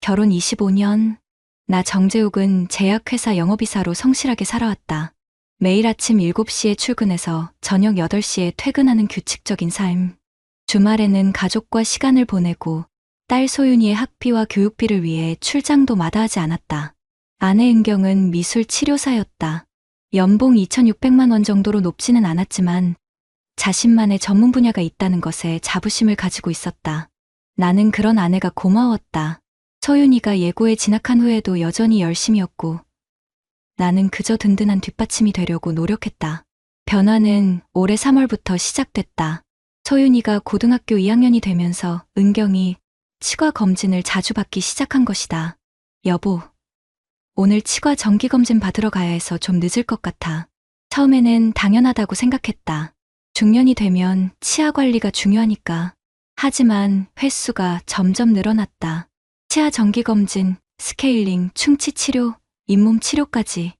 결혼 25년. 나 정재욱은 제약회사 영업이사로 성실하게 살아왔다. 매일 아침 7시에 출근해서 저녁 8시에 퇴근하는 규칙적인 삶. 주말에는 가족과 시간을 보내고 딸 소윤이의 학비와 교육비를 위해 출장도 마다하지 않았다. 아내 은경은 미술 치료사였다. 연봉 2,600만 원 정도로 높지는 않았지만 자신만의 전문 분야가 있다는 것에 자부심을 가지고 있었다. 나는 그런 아내가 고마웠다. 소윤이가 예고에 진학한 후에도 여전히 열심이었고 나는 그저 든든한 뒷받침이 되려고 노력했다. 변화는 올해 3월부터 시작됐다. 소윤이가 고등학교 2학년이 되면서 은경이 치과 검진을 자주 받기 시작한 것이다. 여보, 오늘 치과 정기검진 받으러 가야 해서 좀 늦을 것 같아. 처음에는 당연하다고 생각했다. 중년이 되면 치아 관리가 중요하니까. 하지만 횟수가 점점 늘어났다. 치아 정기검진, 스케일링, 충치치료, 잇몸 치료까지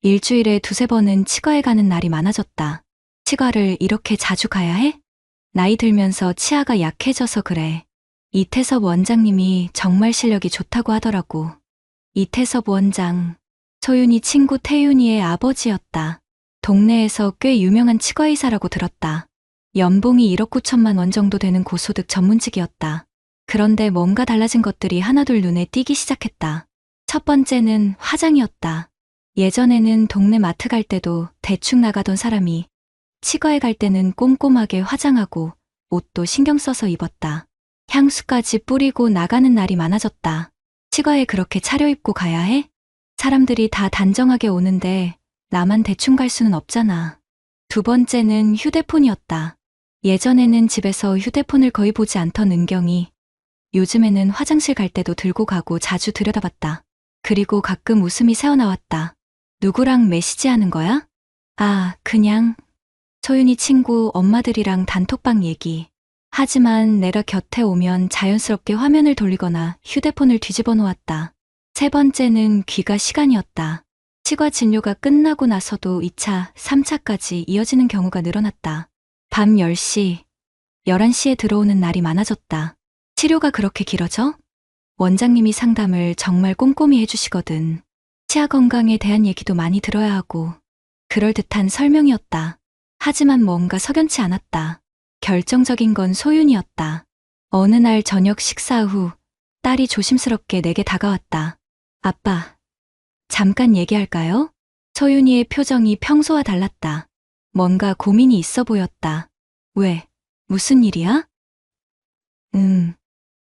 일주일에 2~3번은 치과에 가는 날이 많아졌다. 치과를 이렇게 자주 가야 해? 나이 들면서 치아가 약해져서 그래. 이태섭 원장님이 정말 실력이 좋다고 하더라고. 이태섭 원장, 소윤이 친구 태윤이의 아버지였다. 동네에서 꽤 유명한 치과의사라고 들었다. 연봉이 1억 9천만 원 정도 되는 고소득 전문직이었다. 그런데 뭔가 달라진 것들이 하나둘 눈에 띄기 시작했다. 첫 번째는 화장이었다. 예전에는 동네 마트 갈 때도 대충 나가던 사람이 치과에 갈 때는 꼼꼼하게 화장하고 옷도 신경 써서 입었다. 향수까지 뿌리고 나가는 날이 많아졌다. 치과에 그렇게 차려입고 가야 해? 사람들이 다 단정하게 오는데 나만 대충 갈 수는 없잖아. 두 번째는 휴대폰이었다. 예전에는 집에서 휴대폰을 거의 보지 않던 은경이 요즘에는 화장실 갈 때도 들고 가고 자주 들여다봤다. 그리고 가끔 웃음이 새어나왔다. 누구랑 메시지하는 거야? 아, 그냥 소윤이 친구 엄마들이랑 단톡방 얘기. 하지만 내가 곁에 오면 자연스럽게 화면을 돌리거나 휴대폰을 뒤집어 놓았다. 세 번째는 귀가 시간이었다. 치과 진료가 끝나고 나서도 2차, 3차까지 이어지는 경우가 늘어났다. 밤 10시, 11시에 들어오는 날이 많아졌다. 치료가 그렇게 길어져? 원장님이 상담을 정말 꼼꼼히 해주시거든. 치아 건강에 대한 얘기도 많이 들어야 하고 그럴듯한 설명이었다. 하지만 뭔가 석연치 않았다. 결정적인 건 소윤이었다. 어느 날 저녁 식사 후 딸이 조심스럽게 내게 다가왔다. 아빠, 잠깐 얘기할까요? 소윤이의 표정이 평소와 달랐다. 뭔가 고민이 있어 보였다. 왜? 무슨 일이야?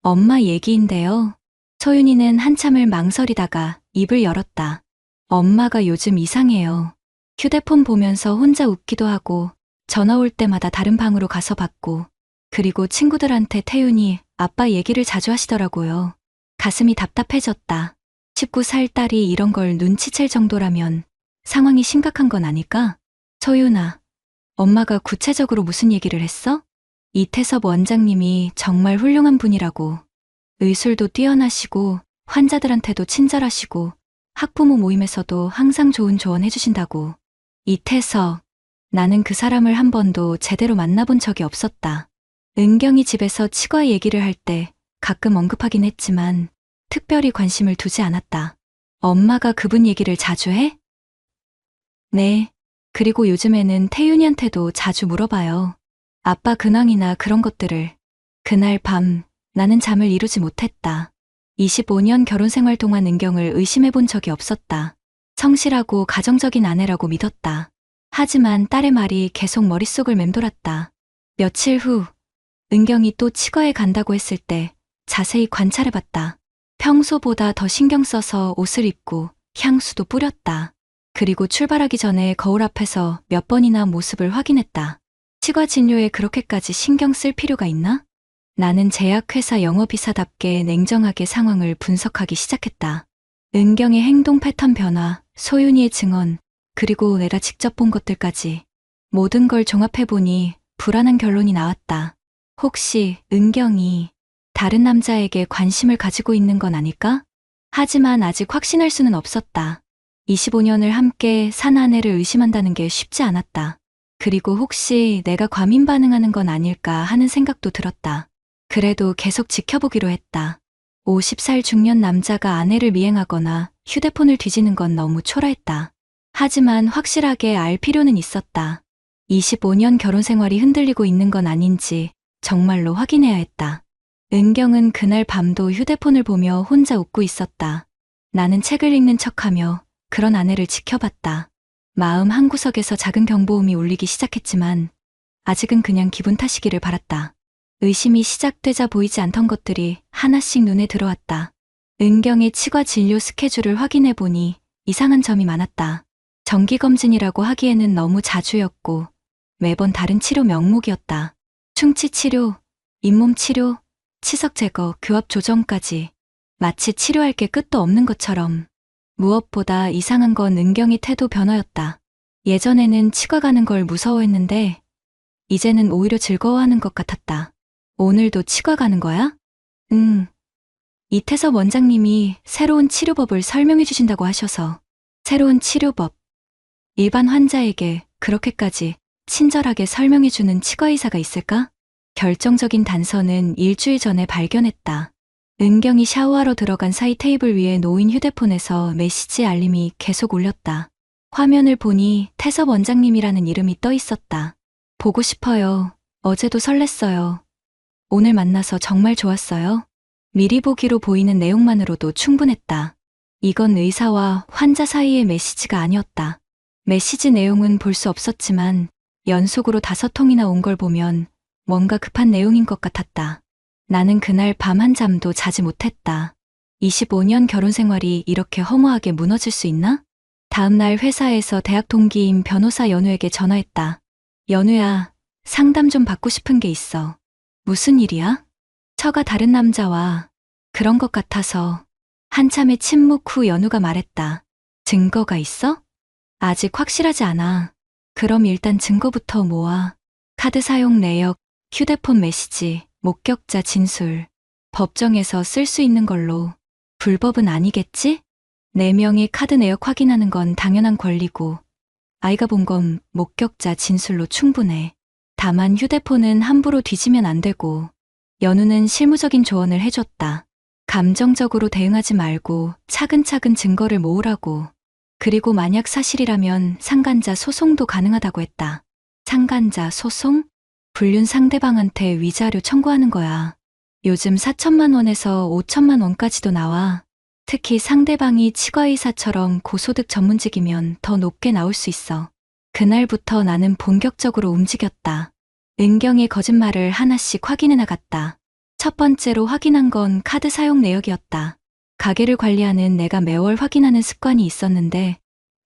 엄마 얘기인데요. 소윤이는 한참을 망설이다가 입을 열었다. 엄마가 요즘 이상해요. 휴대폰 보면서 혼자 웃기도 하고 전화 올 때마다 다른 방으로 가서 받고 그리고 친구들한테 태윤이 아빠 얘기를 자주 하시더라고요. 가슴이 답답해졌다. 19살 딸이 이런 걸 눈치챌 정도라면 상황이 심각한 건 아닐까? 소윤아, 엄마가 구체적으로 무슨 얘기를 했어? 이태섭 원장님이 정말 훌륭한 분이라고. 의술도 뛰어나시고 환자들한테도 친절하시고 학부모 모임에서도 항상 좋은 조언 해주신다고. 이태섭, 나는 그 사람을 한 번도 제대로 만나본 적이 없었다. 은경이 집에서 치과 얘기를 할 때 가끔 언급하긴 했지만 특별히 관심을 두지 않았다. 엄마가 그분 얘기를 자주 해? 네. 그리고 요즘에는 태윤이한테도 자주 물어봐요. 아빠 근황이나 그런 것들을. 그날 밤 나는 잠을 이루지 못했다. 25년 결혼 생활 동안 은경을 의심해 본 적이 없었다. 성실하고 가정적인 아내라고 믿었다. 하지만 딸의 말이 계속 머릿속을 맴돌았다. 며칠 후 은경이 또 치과에 간다고 했을 때 자세히 관찰해봤다. 평소보다 더 신경 써서 옷을 입고 향수도 뿌렸다. 그리고 출발하기 전에 거울 앞에서 몇 번이나 모습을 확인했다. 치과 진료에 그렇게까지 신경 쓸 필요가 있나? 나는 제약회사 영업이사답게 냉정하게 상황을 분석하기 시작했다. 은경의 행동 패턴 변화, 소윤이의 증언, 그리고 내가 직접 본 것들까지 모든 걸 종합해보니 불안한 결론이 나왔다. 혹시 은경이 다른 남자에게 관심을 가지고 있는 건 아닐까? 하지만 아직 확신할 수는 없었다. 25년을 함께 산 아내를 의심한다는 게 쉽지 않았다. 그리고 혹시 내가 과민 반응하는 건 아닐까 하는 생각도 들었다. 그래도 계속 지켜보기로 했다. 50살 중년 남자가 아내를 미행하거나 휴대폰을 뒤지는 건 너무 초라했다. 하지만 확실하게 알 필요는 있었다. 25년 결혼 생활이 흔들리고 있는 건 아닌지 정말로 확인해야 했다. 은경은 그날 밤도 휴대폰을 보며 혼자 웃고 있었다. 나는 책을 읽는 척하며 그런 아내를 지켜봤다. 마음 한구석에서 작은 경보음이 울리기 시작했지만 아직은 그냥 기분 탓이기를 바랐다. 의심이 시작되자 보이지 않던 것들이 하나씩 눈에 들어왔다. 은경의 치과 진료 스케줄을 확인해 보니 이상한 점이 많았다. 정기검진이라고 하기에는 너무 자주였고 매번 다른 치료 명목이었다. 충치 치료, 잇몸 치료, 치석 제거, 교합 조정까지 마치 치료할 게 끝도 없는 것처럼. 무엇보다 이상한 건 은경의 태도 변화였다. 예전에는 치과 가는 걸 무서워했는데 이제는 오히려 즐거워하는 것 같았다. 오늘도 치과 가는 거야? 응. 이태섭 원장님이 새로운 치료법을 설명해 주신다고 하셔서. 새로운 치료법. 일반 환자에게 그렇게까지 친절하게 설명해 주는 치과의사가 있을까? 결정적인 단서는 일주일 전에 발견했다. 은경이 샤워하러 들어간 사이 테이블 위에 놓인 휴대폰에서 메시지 알림이 계속 울렸다. 화면을 보니 태섭 원장님이라는 이름이 떠 있었다. 보고 싶어요. 어제도 설렜어요. 오늘 만나서 정말 좋았어요. 미리 보기로 보이는 내용만으로도 충분했다. 이건 의사와 환자 사이의 메시지가 아니었다. 메시지 내용은 볼 수 없었지만 연속으로 5통이나 온 걸 보면 뭔가 급한 내용인 것 같았다. 나는 그날 밤 한잠도 자지 못했다. 25년 결혼 생활이 이렇게 허무하게 무너질 수 있나? 다음 날 회사에서 대학 동기인 변호사 연우에게 전화했다. 연우야, 상담 좀 받고 싶은 게 있어. 무슨 일이야? 처가 다른 남자와. 그런 것 같아서. 한참의 침묵 후 연우가 말했다. 증거가 있어? 아직 확실하지 않아. 그럼 일단 증거부터 모아. 카드 사용 내역, 휴대폰 메시지, 목격자 진술. 법정에서 쓸 수 있는 걸로. 불법은 아니겠지? 4명이 카드 내역 확인하는 건 당연한 권리고 아이가 본 건 목격자 진술로 충분해. 다만 휴대폰은 함부로 뒤지면 안 되고. 연우는 실무적인 조언을 해줬다. 감정적으로 대응하지 말고 차근차근 증거를 모으라고. 그리고 만약 사실이라면 상간자 소송도 가능하다고 했다. 상간자 소송? 불륜 상대방한테 위자료 청구하는 거야. 요즘 4천만 원에서 5천만 원까지도 나와. 특히 상대방이 치과의사처럼 고소득 전문직이면 더 높게 나올 수 있어. 그날부터 나는 본격적으로 움직였다. 은경의 거짓말을 하나씩 확인해 나갔다. 첫 번째로 확인한 건 카드 사용 내역이었다. 가게를 관리하는 내가 매월 확인하는 습관이 있었는데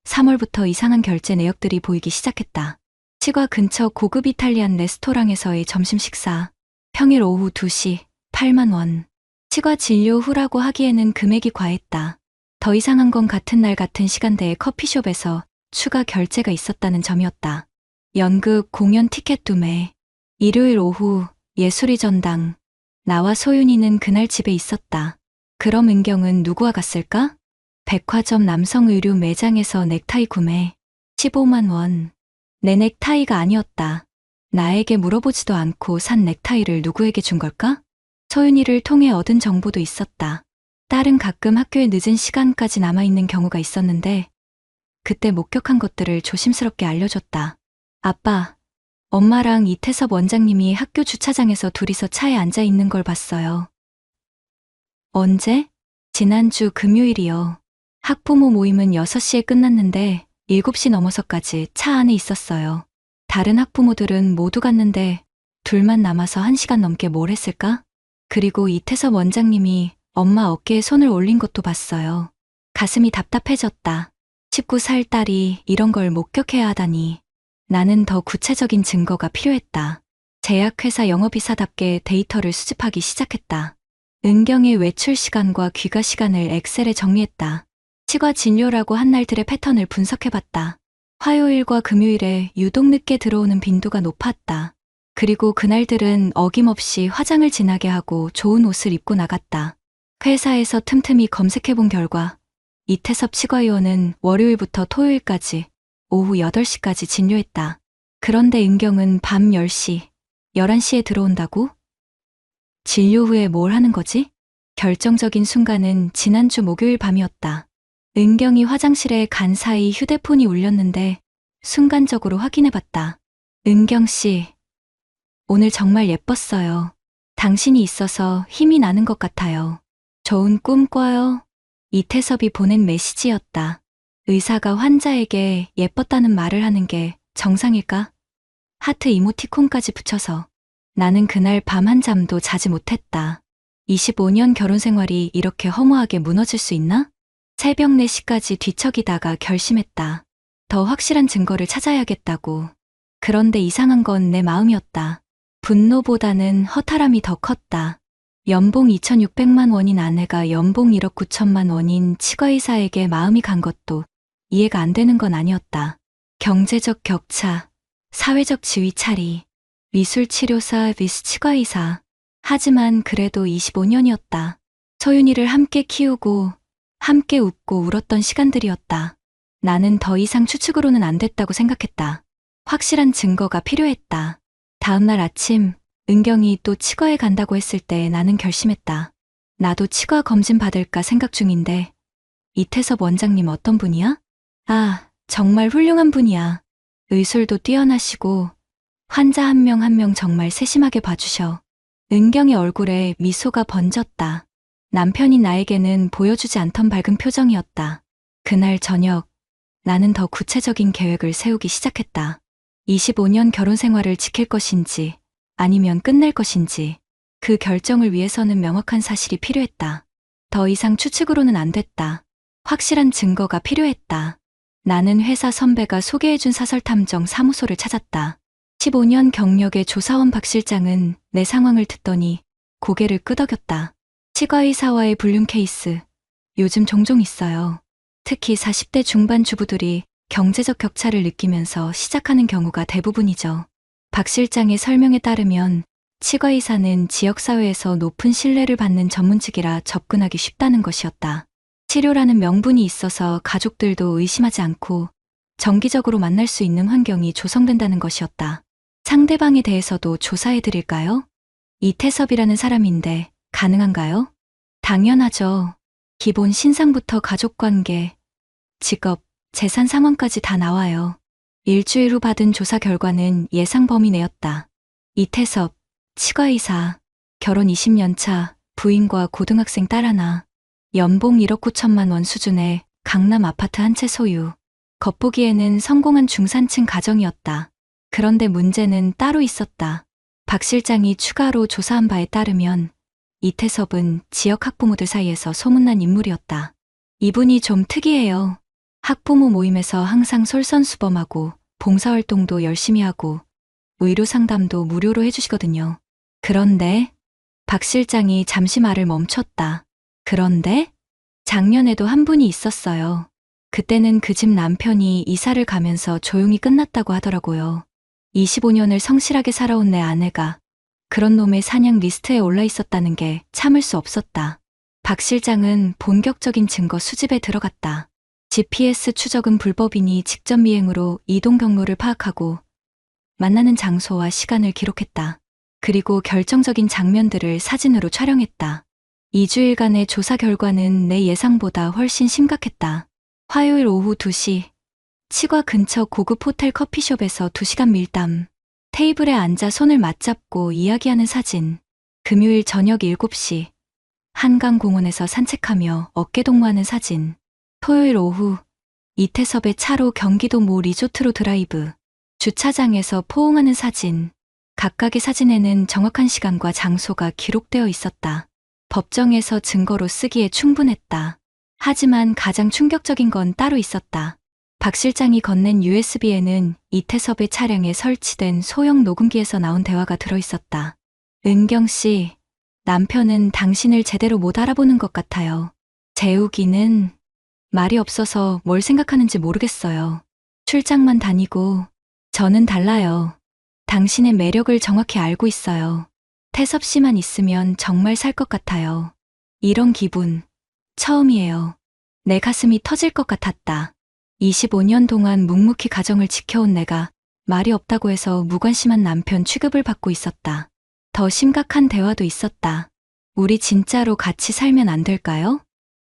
3월부터 이상한 결제 내역들이 보이기 시작했다. 치과 근처 고급 이탈리안 레스토랑에서의 점심 식사. 평일 오후 2시, 8만 원. 치과 진료 후라고 하기에는 금액이 과했다. 더 이상한 건 같은 날 같은 시간대에 커피숍에서 추가 결제가 있었다는 점이었다. 연극, 공연 티켓 구매. 일요일 오후, 예술의 전당. 나와 소윤이는 그날 집에 있었다. 그럼 은경은 누구와 갔을까? 백화점 남성 의류 매장에서 넥타이 구매. 15만 원. 내 넥타이가 아니었다. 나에게 물어보지도 않고 산 넥타이를 누구에게 준 걸까? 소윤이를 통해 얻은 정보도 있었다. 딸은 가끔 학교에 늦은 시간까지 남아있는 경우가 있었는데 그때 목격한 것들을 조심스럽게 알려줬다. 아빠, 엄마랑 이태섭 원장님이 학교 주차장에서 둘이서 차에 앉아 있는 걸 봤어요. 언제? 지난주 금요일이요. 학부모 모임은 6시에 끝났는데 7시 넘어서까지 차 안에 있었어요. 다른 학부모들은 모두 갔는데 둘만 남아서 1시간 넘게 뭘 했을까? 그리고 이태섭 원장님이 엄마 어깨에 손을 올린 것도 봤어요. 가슴이 답답해졌다. 19살 딸이 이런 걸 목격해야 하다니. 나는 더 구체적인 증거가 필요했다. 제약회사 영업이사답게 데이터를 수집하기 시작했다. 은경의 외출 시간과 귀가 시간을 엑셀에 정리했다. 치과 진료라고 한 날들의 패턴을 분석해봤다. 화요일과 금요일에 유독 늦게 들어오는 빈도가 높았다. 그리고 그날들은 어김없이 화장을 진하게 하고 좋은 옷을 입고 나갔다. 회사에서 틈틈이 검색해본 결과 이태섭 치과의원은 월요일부터 토요일까지 오후 8시까지 진료했다. 그런데 은경은 밤 10시, 11시에 들어온다고? 진료 후에 뭘 하는 거지? 결정적인 순간은 지난주 목요일 밤이었다. 은경이 화장실에 간 사이 휴대폰이 울렸는데 순간적으로 확인해봤다. 은경 씨, 오늘 정말 예뻤어요. 당신이 있어서 힘이 나는 것 같아요. 좋은 꿈 꿔요. 이태섭이 보낸 메시지였다. 의사가 환자에게 예뻤다는 말을 하는 게 정상일까? 하트 이모티콘까지 붙여서. 나는 그날 밤 한잠도 자지 못했다. 25년 결혼 생활이 이렇게 허무하게 무너질 수 있나? 새벽 4시까지 뒤척이다가 결심했다. 더 확실한 증거를 찾아야겠다고. 그런데 이상한 건 내 마음이었다. 분노보다는 허탈함이 더 컸다. 연봉 2,600만 원인 아내가 연봉 1억 9천만 원인 치과의사에게 마음이 간 것도 이해가 안 되는 건 아니었다. 경제적 격차, 사회적 지위 차리, 미술치료사 vs 치과의사. 하지만 그래도 25년이었다. 소윤이를 함께 키우고 함께 웃고 울었던 시간들이었다. 나는 더 이상 추측으로는 안 됐다고 생각했다. 확실한 증거가 필요했다. 다음날 아침 은경이 또 치과에 간다고 했을 때 나는 결심했다. 나도 치과 검진 받을까 생각 중인데 이태섭 원장님 어떤 분이야? 아, 정말 훌륭한 분이야. 의술도 뛰어나시고 환자 한 명 한 명 정말 세심하게 봐주셔. 은경의 얼굴에 미소가 번졌다. 남편이 나에게는 보여주지 않던 밝은 표정이었다. 그날 저녁 나는 더 구체적인 계획을 세우기 시작했다. 25년 결혼 생활을 지킬 것인지 아니면 끝낼 것인지 그 결정을 위해서는 명확한 사실이 필요했다. 더 이상 추측으로는 안 됐다. 확실한 증거가 필요했다. 나는 회사 선배가 소개해준 사설탐정 사무소를 찾았다. 15년 경력의 조사원 박 실장은 내 상황을 듣더니 고개를 끄덕였다. 치과의사와의 불륜 케이스 요즘 종종 있어요. 특히 40대 중반 주부들이 경제적 격차를 느끼면서 시작하는 경우가 대부분이죠. 박 실장의 설명에 따르면 치과의사는 지역사회에서 높은 신뢰를 받는 전문직이라 접근하기 쉽다는 것이었다. 치료라는 명분이 있어서 가족들도 의심하지 않고 정기적으로 만날 수 있는 환경이 조성된다는 것이었다. 상대방에 대해서도 조사해드릴까요? 이태섭이라는 사람인데 가능한가요? 당연하죠. 기본 신상부터 가족관계, 직업, 재산 상황까지 다 나와요. 일주일 후 받은 조사 결과는 예상 범위 내였다. 이태섭, 치과의사, 결혼 20년 차, 부인과 고등학생 딸 하나, 연봉 1억 9천만 원 수준의 강남 아파트 한 채 소유. 겉보기에는 성공한 중산층 가정이었다. 그런데 문제는 따로 있었다. 박 실장이 추가로 조사한 바에 따르면 이태섭은 지역 학부모들 사이에서 소문난 인물이었다. 이분이 좀 특이해요. 학부모 모임에서 항상 솔선수범하고 봉사활동도 열심히 하고 의료 상담도 무료로 해주시거든요. 그런데 박 실장이 잠시 말을 멈췄다. 그런데 작년에도 한 분이 있었어요. 그때는 그 집 남편이 이사를 가면서 조용히 끝났다고 하더라고요. 25년을 성실하게 살아온 내 아내가 그런 놈의 사냥 리스트에 올라 있었다는 게 참을 수 없었다. 박 실장은 본격적인 증거 수집에 들어갔다. GPS 추적은 불법이니 직접 미행으로 이동 경로를 파악하고 만나는 장소와 시간을 기록했다. 그리고 결정적인 장면들을 사진으로 촬영했다. 2주일간의 조사 결과는 내 예상보다 훨씬 심각했다. 화요일 오후 2시, 치과 근처 고급 호텔 커피숍에서 2시간 밀담, 테이블에 앉아 손을 맞잡고 이야기하는 사진, 금요일 저녁 7시, 한강공원에서 산책하며 어깨동무하는 사진, 토요일 오후, 이태섭의 차로 경기도 모 리조트로 드라이브, 주차장에서 포옹하는 사진, 각각의 사진에는 정확한 시간과 장소가 기록되어 있었다. 법정에서 증거로 쓰기에 충분했다. 하지만 가장 충격적인 건 따로 있었다. 박 실장이 건넨 USB에는 이태섭의 차량에 설치된 소형 녹음기에서 나온 대화가 들어있었다. 은경 씨, 남편은 당신을 제대로 못 알아보는 것 같아요. 재욱이는 말이 없어서 뭘 생각하는지 모르겠어요. 출장만 다니고 저는 달라요. 당신의 매력을 정확히 알고 있어요. 태섭 씨만 있으면 정말 살 것 같아요. 이런 기분 처음이에요. 내 가슴이 터질 것 같았다. 25년 동안 묵묵히 가정을 지켜온 내가 말이 없다고 해서 무관심한 남편 취급을 받고 있었다. 더 심각한 대화도 있었다. 우리 진짜로 같이 살면 안 될까요?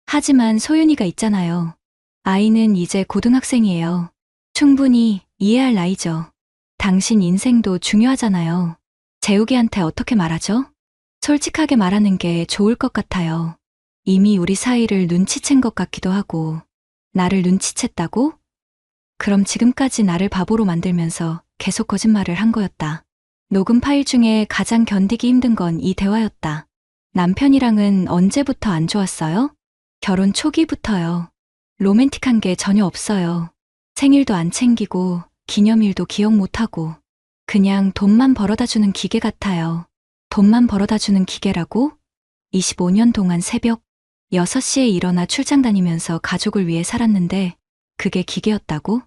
하지만 소윤이가 있잖아요. 아이는 이제 고등학생이에요. 충분히 이해할 나이죠. 당신 인생도 중요하잖아요. 재욱이한테 어떻게 말하죠? 솔직하게 말하는 게 좋을 것 같아요. 이미 우리 사이를 눈치챈 것 같기도 하고. 나를 눈치챘다고? 그럼 지금까지 나를 바보로 만들면서 계속 거짓말을 한 거였다. 녹음 파일 중에 가장 견디기 힘든 건 이 대화였다. 남편이랑은 언제부터 안 좋았어요? 결혼 초기부터요. 로맨틱한 게 전혀 없어요. 생일도 안 챙기고 기념일도 기억 못하고 그냥 돈만 벌어다 주는 기계 같아요. 돈만 벌어다 주는 기계라고? 25년 동안 새벽 6시에 일어나 출장 다니면서 가족을 위해 살았는데 그게 기계였다고?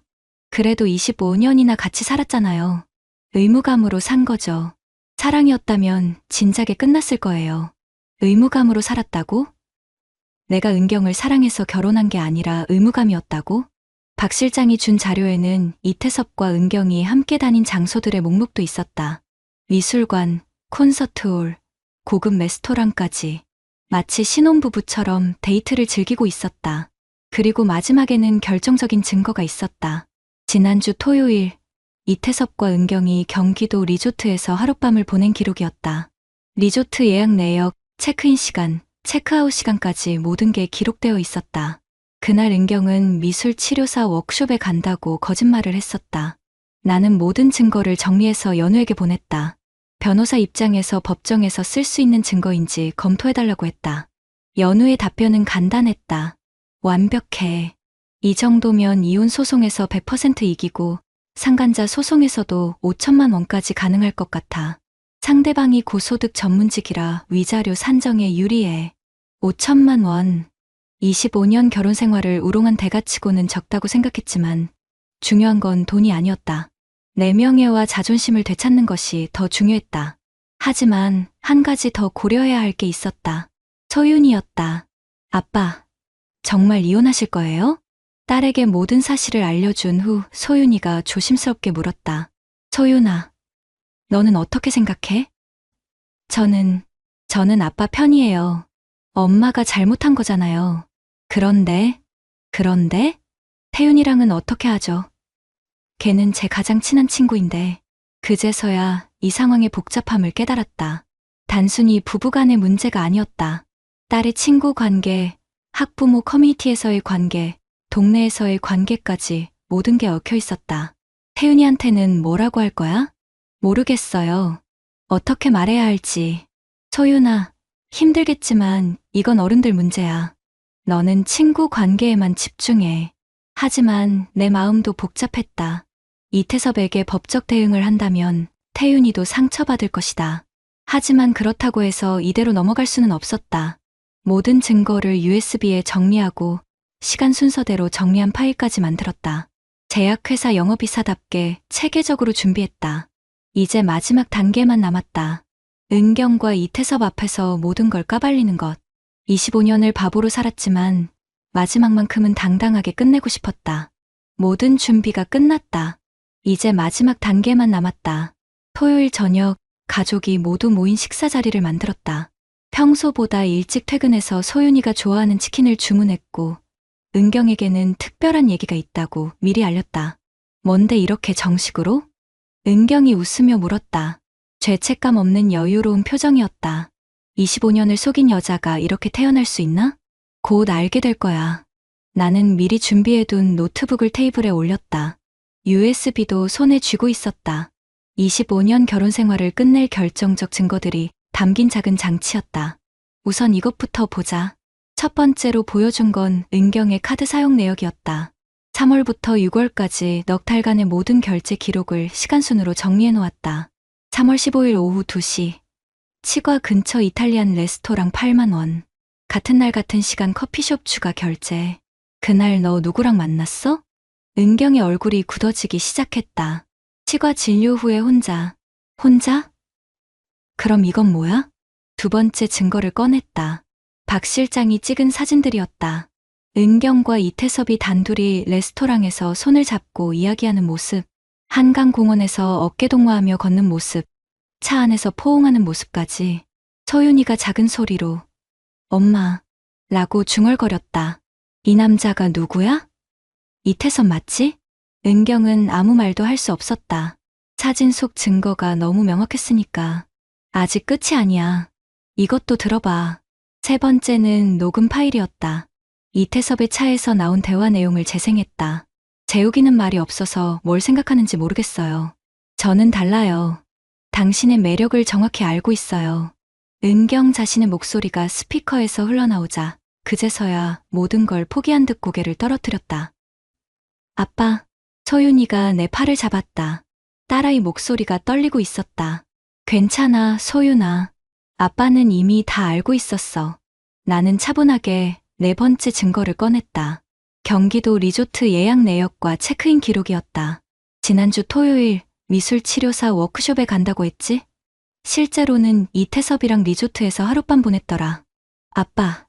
그래도 25년이나 같이 살았잖아요. 의무감으로 산 거죠. 사랑이었다면 진작에 끝났을 거예요. 의무감으로 살았다고? 내가 은경을 사랑해서 결혼한 게 아니라 의무감이었다고? 박 실장이 준 자료에는 이태섭과 은경이 함께 다닌 장소들의 목록도 있었다. 미술관, 콘서트홀, 고급 레스토랑까지. 마치 신혼부부처럼 데이트를 즐기고 있었다. 그리고 마지막에는 결정적인 증거가 있었다. 지난주 토요일, 이태섭과 은경이 경기도 리조트에서 하룻밤을 보낸 기록이었다. 리조트 예약 내역, 체크인 시간, 체크아웃 시간까지 모든 게 기록되어 있었다. 그날 은경은 미술 치료사 워크숍에 간다고 거짓말을 했었다. 나는 모든 증거를 정리해서 연우에게 보냈다. 변호사 입장에서 법정에서 쓸 수 있는 증거인지 검토해달라고 했다. 연우의 답변은 간단했다. 완벽해. 이 정도면 이혼 소송에서 100% 이기고 상간자 소송에서도 5천만 원까지 가능할 것 같아. 상대방이 고소득 전문직이라 위자료 산정에 유리해. 5천만 원. 25년 결혼 생활을 우롱한 대가치고는 적다고 생각했지만 중요한 건 돈이 아니었다. 내 명예와 자존심을 되찾는 것이 더 중요했다. 하지만 한 가지 더 고려해야 할 게 있었다. 소윤이었다. 아빠, 정말 이혼하실 거예요? 딸에게 모든 사실을 알려준 후 소윤이가 조심스럽게 물었다. 소윤아, 너는 어떻게 생각해? 저는 아빠 편이에요. 엄마가 잘못한 거잖아요. 그런데? 태윤이랑은 어떻게 하죠? 걔는 제 가장 친한 친구인데 그제서야 이 상황의 복잡함을 깨달았다. 단순히 부부간의 문제가 아니었다. 딸의 친구 관계, 학부모 커뮤니티에서의 관계, 동네에서의 관계까지 모든 게 얽혀 있었다. 태윤이한테는 뭐라고 할 거야? 모르겠어요. 어떻게 말해야 할지. 소윤아, 힘들겠지만 이건 어른들 문제야. 너는 친구 관계에만 집중해. 하지만 내 마음도 복잡했다. 이태섭에게 법적 대응을 한다면 태윤이도 상처받을 것이다. 하지만 그렇다고 해서 이대로 넘어갈 수는 없었다. 모든 증거를 USB에 정리하고 시간 순서대로 정리한 파일까지 만들었다. 제약회사 영업이사답게 체계적으로 준비했다. 이제 마지막 단계만 남았다. 은경과 이태섭 앞에서 모든 걸 까발리는 것. 25년을 바보로 살았지만 마지막만큼은 당당하게 끝내고 싶었다. 모든 준비가 끝났다. 이제 마지막 단계만 남았다. 토요일 저녁 가족이 모두 모인 식사 자리를 만들었다. 평소보다 일찍 퇴근해서 소윤이가 좋아하는 치킨을 주문했고 은경에게는 특별한 얘기가 있다고 미리 알렸다. 뭔데 이렇게 정식으로? 은경이 웃으며 물었다. 죄책감 없는 여유로운 표정이었다. 25년을 속인 여자가 이렇게 태어날 수 있나? 곧 알게 될 거야. 나는 미리 준비해둔 노트북을 테이블에 올렸다. USB도 손에 쥐고 있었다. 25년 결혼 생활을 끝낼 결정적 증거들이 담긴 작은 장치였다. 우선 이것부터 보자. 첫 번째로 보여준 건 은경의 카드 사용 내역이었다. 3월부터 6월까지 넉 달간의 모든 결제 기록을 시간순으로 정리해 놓았다. 3월 15일 오후 2시. 치과 근처 이탈리안 레스토랑 8만 원. 같은 날 같은 시간 커피숍 추가 결제. 그날 너 누구랑 만났어? 은경의 얼굴이 굳어지기 시작했다. 치과 진료 후에 혼자. 혼자? 그럼 이건 뭐야? 두 번째 증거를 꺼냈다. 박 실장이 찍은 사진들이었다. 은경과 이태섭이 단둘이 레스토랑에서 손을 잡고 이야기하는 모습, 한강공원에서 어깨동무하며 걷는 모습, 차 안에서 포옹하는 모습까지. 소윤이가 작은 소리로 엄마 라고 중얼거렸다. 이 남자가 누구야? 이태섭 맞지? 은경은 아무 말도 할 수 없었다. 사진 속 증거가 너무 명확했으니까. 아직 끝이 아니야. 이것도 들어봐. 세 번째는 녹음 파일이었다. 이태섭의 차에서 나온 대화 내용을 재생했다. 재욱이는 말이 없어서 뭘 생각하는지 모르겠어요. 저는 달라요. 당신의 매력을 정확히 알고 있어요. 은경 자신의 목소리가 스피커에서 흘러나오자 그제서야 모든 걸 포기한 듯 고개를 떨어뜨렸다. 아빠, 소윤이가 내 팔을 잡았다. 딸아이 목소리가 떨리고 있었다. 괜찮아, 소윤아. 아빠는 이미 다 알고 있었어. 나는 차분하게 네 번째 증거를 꺼냈다. 경기도 리조트 예약 내역과 체크인 기록이었다. 지난주 토요일 미술치료사 워크숍에 간다고 했지? 실제로는 이태섭이랑 리조트에서 하룻밤 보냈더라. 아빠,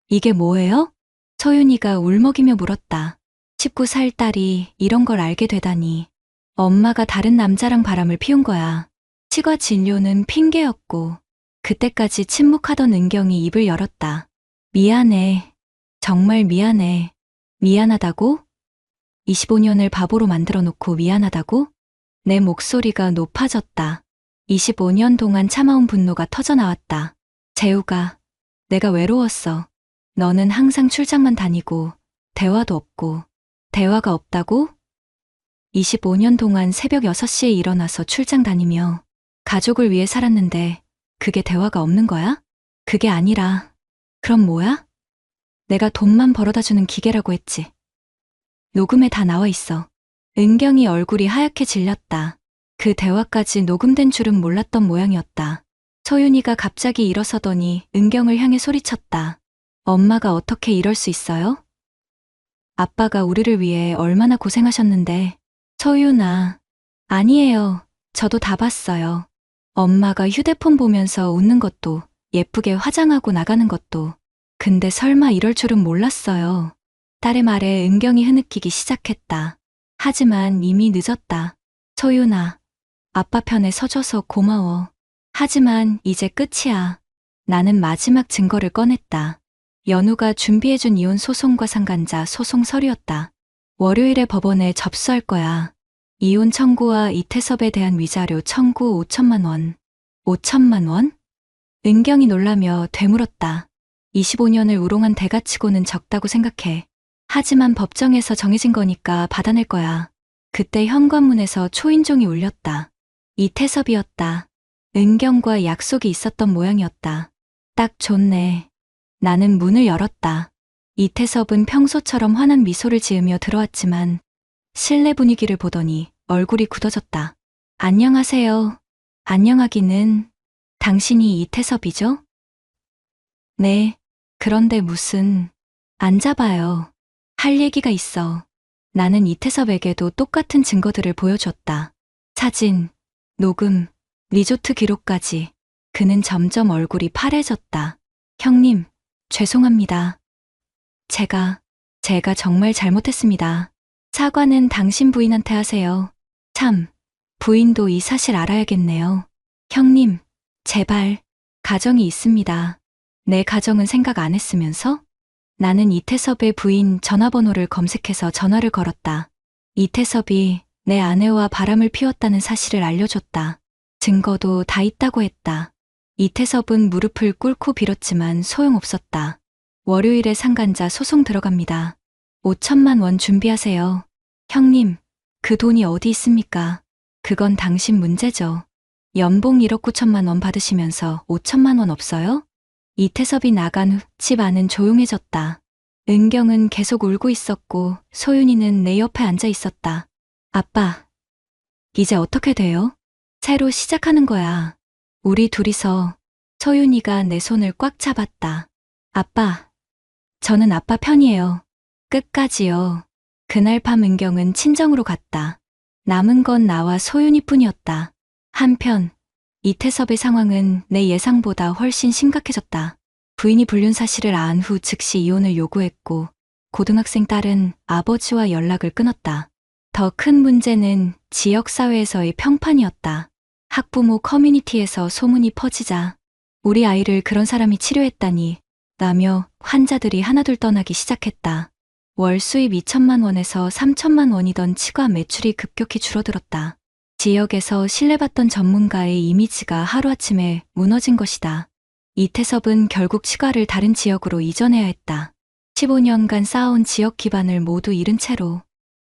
이게 뭐예요? 소윤이가 울먹이며 물었다. 19살 딸이 이런 걸 알게 되다니. 엄마가 다른 남자랑 바람을 피운 거야. 치과 진료는 핑계였고 그때까지 침묵하던 은경이 입을 열었다. 미안해. 정말 미안해. 미안하다고? 25년을 바보로 만들어 놓고 미안하다고? 내 목소리가 높아졌다. 25년 동안 참아온 분노가 터져나왔다. 재우가, 내가 외로웠어. 너는 항상 출장만 다니고 대화도 없고. 대화가 없다고? 25년 동안 새벽 6시에 일어나서 출장 다니며 가족을 위해 살았는데 그게 대화가 없는 거야? 그게 아니라 그럼 뭐야? 내가 돈만 벌어다 주는 기계라고 했지. 녹음에 다 나와 있어. 은경이 얼굴이 하얗게 질렸다. 그 대화까지 녹음된 줄은 몰랐던 모양이었다. 소윤이가 갑자기 일어서더니 은경을 향해 소리쳤다. 엄마가 어떻게 이럴 수 있어요? 아빠가 우리를 위해 얼마나 고생하셨는데. 소윤아. 아니에요. 저도 다 봤어요. 엄마가 휴대폰 보면서 웃는 것도 예쁘게 화장하고 나가는 것도. 근데 설마 이럴 줄은 몰랐어요. 딸의 말에 은경이 흐느끼기 시작했다. 하지만 이미 늦었다. 소윤아. 아빠 편에 서줘서 고마워. 하지만 이제 끝이야. 나는 마지막 증거를 꺼냈다. 연우가 준비해준 이혼 소송과 상간자 소송 서류였다. 월요일에 법원에 접수할 거야. 이혼 청구와 이태섭에 대한 위자료 청구 5천만 원. 5천만 원? 은경이 놀라며 되물었다. 25년을 우롱한 대가치고는 적다고 생각해. 하지만 법정에서 정해진 거니까 받아낼 거야. 그때 현관문에서 초인종이 울렸다. 이태섭이었다. 은경과 약속이 있었던 모양이었다. 딱 좋네. 나는 문을 열었다. 이태섭은 평소처럼 환한 미소를 지으며 들어왔지만 실내 분위기를 보더니 얼굴이 굳어졌다. 안녕하세요. 안녕하기는. 당신이 이태섭이죠? 네. 그런데 무슨. 앉아봐요. 할 얘기가 있어. 나는 이태섭에게도 똑같은 증거들을 보여줬다. 사진, 녹음, 리조트 기록까지. 그는 점점 얼굴이 파래졌다. 형님, 죄송합니다. 제가 정말 잘못했습니다. 사과는 당신 부인한테 하세요. 참, 부인도 이 사실 알아야겠네요. 형님, 제발, 가정이 있습니다. 내 가정은 생각 안 했으면서? 나는 이태섭의 부인 전화번호를 검색해서 전화를 걸었다. 이태섭이 내 아내와 바람을 피웠다는 사실을 알려줬다. 증거도 다 있다고 했다. 이태섭은 무릎을 꿇고 빌었지만 소용없었다. 월요일에 상간자 소송 들어갑니다. 5천만 원 준비하세요. 형님, 그 돈이 어디 있습니까? 그건 당신 문제죠. 연봉 1억 9천만 원 받으시면서 5천만 원 없어요? 이태섭이 나간 후 집 안은 조용해졌다. 은경은 계속 울고 있었고 소윤이는 내 옆에 앉아 있었다. 아빠, 이제 어떻게 돼요? 새로 시작하는 거야. 우리 둘이서. 소윤이가 내 손을 꽉 잡았다. 아빠, 저는 아빠 편이에요. 끝까지요. 그날 밤 은경은 친정으로 갔다. 남은 건 나와 소윤이뿐이었다. 한편 이태섭의 상황은 내 예상보다 훨씬 심각해졌다. 부인이 불륜 사실을 안 후 즉시 이혼을 요구했고 고등학생 딸은 아버지와 연락을 끊었다. 더 큰 문제는 지역사회에서의 평판이었다. 학부모 커뮤니티에서 소문이 퍼지자 우리 아이를 그런 사람이 치료했다니 라며 환자들이 하나둘 떠나기 시작했다. 월 수입 2천만 원에서 3천만 원이던 치과 매출이 급격히 줄어들었다. 지역에서 신뢰받던 전문가의 이미지가 하루아침에 무너진 것이다. 이태섭은 결국 치과를 다른 지역으로 이전해야 했다. 15년간 쌓아온 지역 기반을 모두 잃은 채로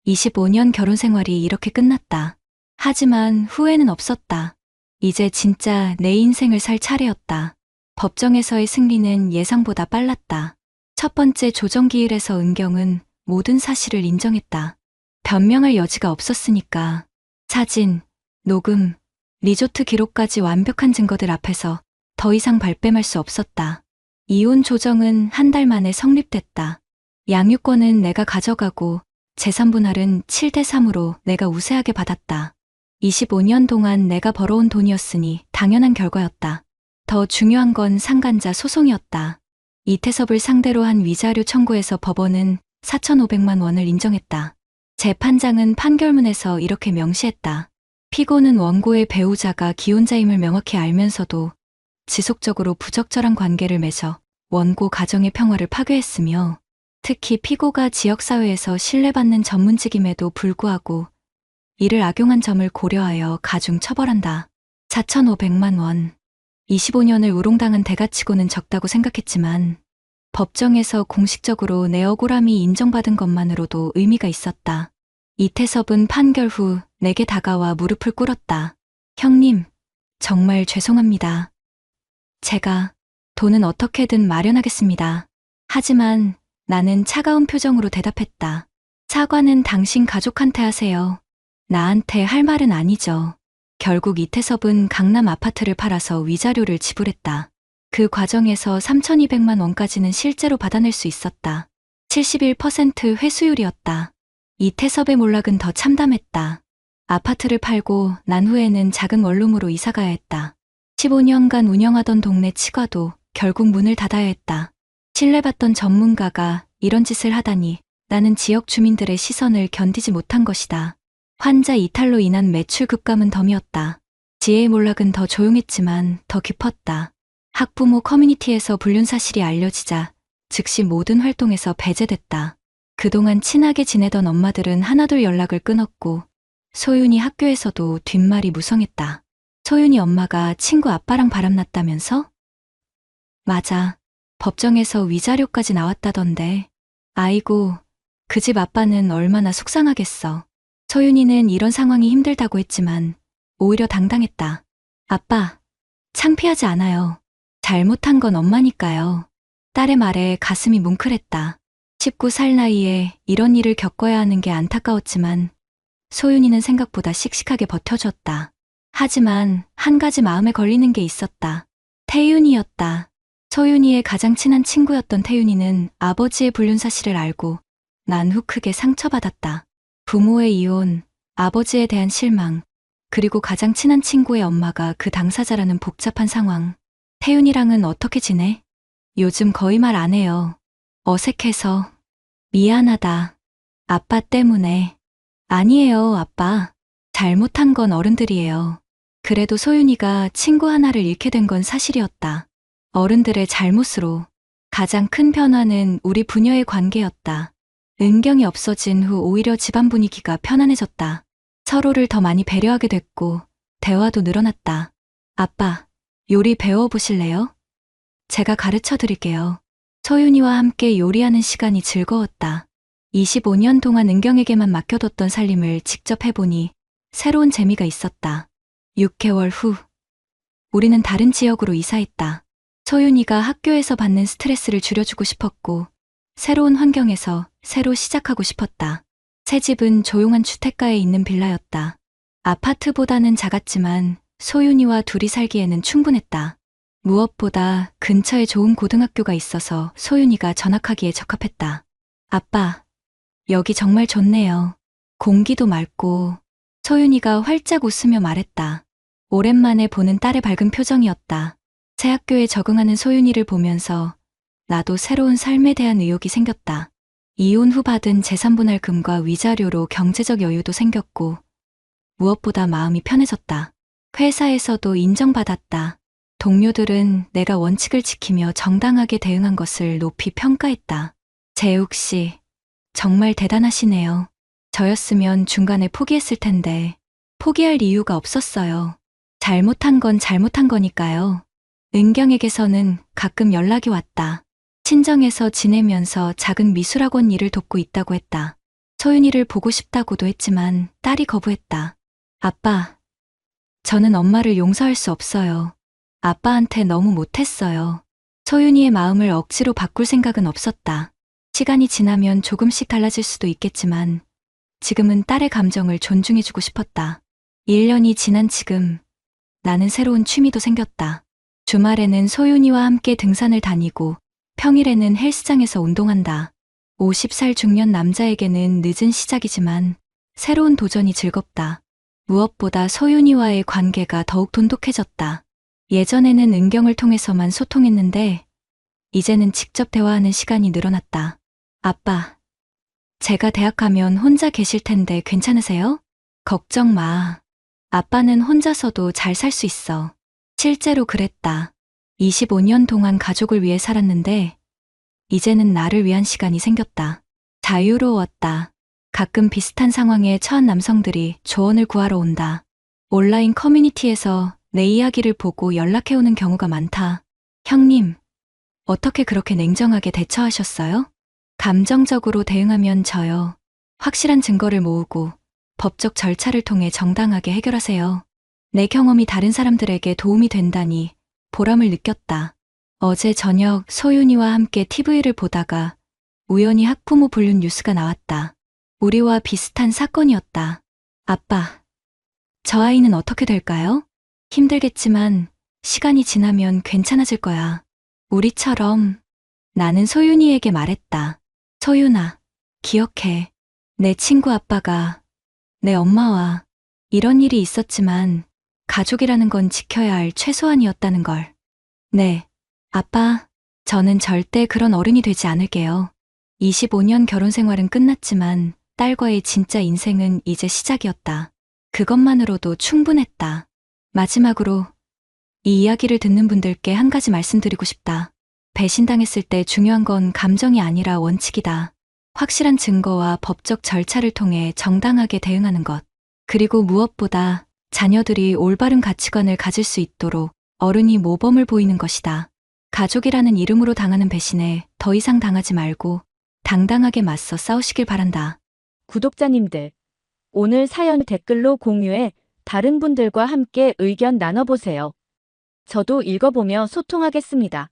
25년 결혼 생활이 이렇게 끝났다. 하지만 후회는 없었다. 이제 진짜 내 인생을 살 차례였다. 법정에서의 승리는 예상보다 빨랐다. 첫 번째 조정기일에서 은경은 모든 사실을 인정했다. 변명할 여지가 없었으니까. 사진, 녹음, 리조트 기록까지 완벽한 증거들 앞에서 더 이상 발뺌할 수 없었다. 이혼 조정은 한 달 만에 성립됐다. 양육권은 내가 가져가고 재산 분할은 7대 3으로 내가 우세하게 받았다. 25년 동안 내가 벌어온 돈이었으니 당연한 결과였다. 더 중요한 건 상간자 소송이었다. 이태섭을 상대로 한 위자료 청구에서 법원은 4,500만 원을 인정했다. 재판장은 판결문에서 이렇게 명시했다. 피고는 원고의 배우자가 기혼자임을 명확히 알면서도 지속적으로 부적절한 관계를 맺어 원고 가정의 평화를 파괴했으며 특히 피고가 지역사회에서 신뢰받는 전문직임에도 불구하고 이를 악용한 점을 고려하여 가중 처벌한다. 4,500만 원. 25년을 우롱당한 대가치고는 적다고 생각했지만 법정에서 공식적으로 내 억울함이 인정받은 것만으로도 의미가 있었다. 이태섭은 판결 후 내게 다가와 무릎을 꿇었다. 형님, 정말 죄송합니다. 제가 돈은 어떻게든 마련하겠습니다. 하지만 나는 차가운 표정으로 대답했다. 사과는 당신 가족한테 하세요. 나한테 할 말은 아니죠. 결국 이태섭은 강남 아파트를 팔아서 위자료를 지불했다. 그 과정에서 3,200만 원까지는 실제로 받아낼 수 있었다. 71% 회수율이었다. 이태섭의 몰락은 더 참담했다. 아파트를 팔고 난 후에는 작은 원룸으로 이사가야 했다. 15년간 운영하던 동네 치과도 결국 문을 닫아야 했다. 신뢰받던 전문가가 이런 짓을 하다니 나는 지역 주민들의 시선을 견디지 못한 것이다. 환자 이탈로 인한 매출 급감은 덤이었다. 지혜의 몰락은 더 조용했지만 더 깊었다. 학부모 커뮤니티에서 불륜 사실이 알려지자 즉시 모든 활동에서 배제됐다. 그동안 친하게 지내던 엄마들은 하나둘 연락을 끊었고 소윤이 학교에서도 뒷말이 무성했다. 소윤이 엄마가 친구 아빠랑 바람났다면서? 맞아. 법정에서 위자료까지 나왔다던데. 아이고, 그 집 아빠는 얼마나 속상하겠어. 소윤이는 이런 상황이 힘들다고 했지만 오히려 당당했다. 아빠, 창피하지 않아요. 잘못한 건 엄마니까요. 딸의 말에 가슴이 뭉클했다. 19살 나이에 이런 일을 겪어야 하는 게 안타까웠지만 소윤이는 생각보다 씩씩하게 버텨줬다. 하지만 한 가지 마음에 걸리는 게 있었다. 태윤이였다. 소윤이의 가장 친한 친구였던 태윤이는 아버지의 불륜 사실을 알고 난 후 크게 상처받았다. 부모의 이혼, 아버지에 대한 실망, 그리고 가장 친한 친구의 엄마가 그 당사자라는 복잡한 상황. 태윤이랑은 어떻게 지내? 요즘 거의 말 안 해요. 어색해서. 미안하다. 아빠 때문에. 아니에요, 아빠. 잘못한 건 어른들이에요. 그래도 소윤이가 친구 하나를 잃게 된 건 사실이었다. 어른들의 잘못으로. 가장 큰 변화는 우리 부녀의 관계였다. 은경이 없어진 후 오히려 집안 분위기가 편안해졌다. 서로를 더 많이 배려하게 됐고 대화도 늘어났다. 아빠, 요리 배워보실래요? 제가 가르쳐 드릴게요. 소윤이와 함께 요리하는 시간이 즐거웠다. 25년 동안 은경에게만 맡겨뒀던 살림을 직접 해보니 새로운 재미가 있었다. 6개월 후, 우리는 다른 지역으로 이사했다. 소윤이가 학교에서 받는 스트레스를 줄여주고 싶었고 새로운 환경에서 새로 시작하고 싶었다. 새 집은 조용한 주택가에 있는 빌라였다. 아파트보다는 작았지만 소윤이와 둘이 살기에는 충분했다. 무엇보다 근처에 좋은 고등학교가 있어서 소윤이가 전학하기에 적합했다. 아빠, 여기 정말 좋네요. 공기도 맑고. 소윤이가 활짝 웃으며 말했다. 오랜만에 보는 딸의 밝은 표정이었다. 새 학교에 적응하는 소윤이를 보면서 나도 새로운 삶에 대한 의욕이 생겼다. 이혼 후 받은 재산분할금과 위자료로 경제적 여유도 생겼고 무엇보다 마음이 편해졌다. 회사에서도 인정받았다. 동료들은 내가 원칙을 지키며 정당하게 대응한 것을 높이 평가했다. 재욱 씨, 정말 대단하시네요. 저였으면 중간에 포기했을 텐데 포기할 이유가 없었어요. 잘못한 건 잘못한 거니까요. 은경에게서는 가끔 연락이 왔다. 친정에서 지내면서 작은 미술학원 일을 돕고 있다고 했다. 소윤이를 보고 싶다고도 했지만 딸이 거부했다. 아빠, 저는 엄마를 용서할 수 없어요. 아빠한테 너무 못했어요. 소윤이의 마음을 억지로 바꿀 생각은 없었다. 시간이 지나면 조금씩 달라질 수도 있겠지만 지금은 딸의 감정을 존중해주고 싶었다. 1년이 지난 지금 나는 새로운 취미도 생겼다. 주말에는 소윤이와 함께 등산을 다니고 평일에는 헬스장에서 운동한다. 50살 중년 남자에게는 늦은 시작이지만 새로운 도전이 즐겁다. 무엇보다 소윤이와의 관계가 더욱 돈독해졌다. 예전에는 은경을 통해서만 소통했는데 이제는 직접 대화하는 시간이 늘어났다. 아빠, 제가 대학 가면 혼자 계실 텐데 괜찮으세요? 걱정 마. 아빠는 혼자서도 잘 살 수 있어. 실제로 그랬다. 25년 동안 가족을 위해 살았는데 이제는 나를 위한 시간이 생겼다. 자유로웠다. 가끔 비슷한 상황에 처한 남성들이 조언을 구하러 온다. 온라인 커뮤니티에서 내 이야기를 보고 연락해오는 경우가 많다. 형님, 어떻게 그렇게 냉정하게 대처하셨어요? 감정적으로 대응하면 져요. 확실한 증거를 모으고 법적 절차를 통해 정당하게 해결하세요. 내 경험이 다른 사람들에게 도움이 된다니 보람을 느꼈다. 어제 저녁 소윤이와 함께 TV를 보다가 우연히 학부모 불륜 뉴스가 나왔다. 우리와 비슷한 사건이었다. 아빠, 저 아이는 어떻게 될까요? 힘들겠지만 시간이 지나면 괜찮아질 거야. 우리처럼. 나는 소윤이에게 말했다. 소윤아, 기억해. 내 친구 아빠가 내 엄마와 이런 일이 있었지만 가족이라는 건 지켜야 할 최소한이었다는 걸. 네, 아빠, 저는 절대 그런 어른이 되지 않을게요. 25년 결혼 생활은 끝났지만 딸과의 진짜 인생은 이제 시작이었다. 그것만으로도 충분했다. 마지막으로 이 이야기를 듣는 분들께 한 가지 말씀드리고 싶다. 배신당했을 때 중요한 건 감정이 아니라 원칙이다. 확실한 증거와 법적 절차를 통해 정당하게 대응하는 것. 그리고 무엇보다 자녀들이 올바른 가치관을 가질 수 있도록 어른이 모범을 보이는 것이다. 가족이라는 이름으로 당하는 배신에 더 이상 당하지 말고 당당하게 맞서 싸우시길 바란다. 구독자님들, 오늘 사연 댓글로 공유해 다른 분들과 함께 의견 나눠보세요. 저도 읽어보며 소통하겠습니다.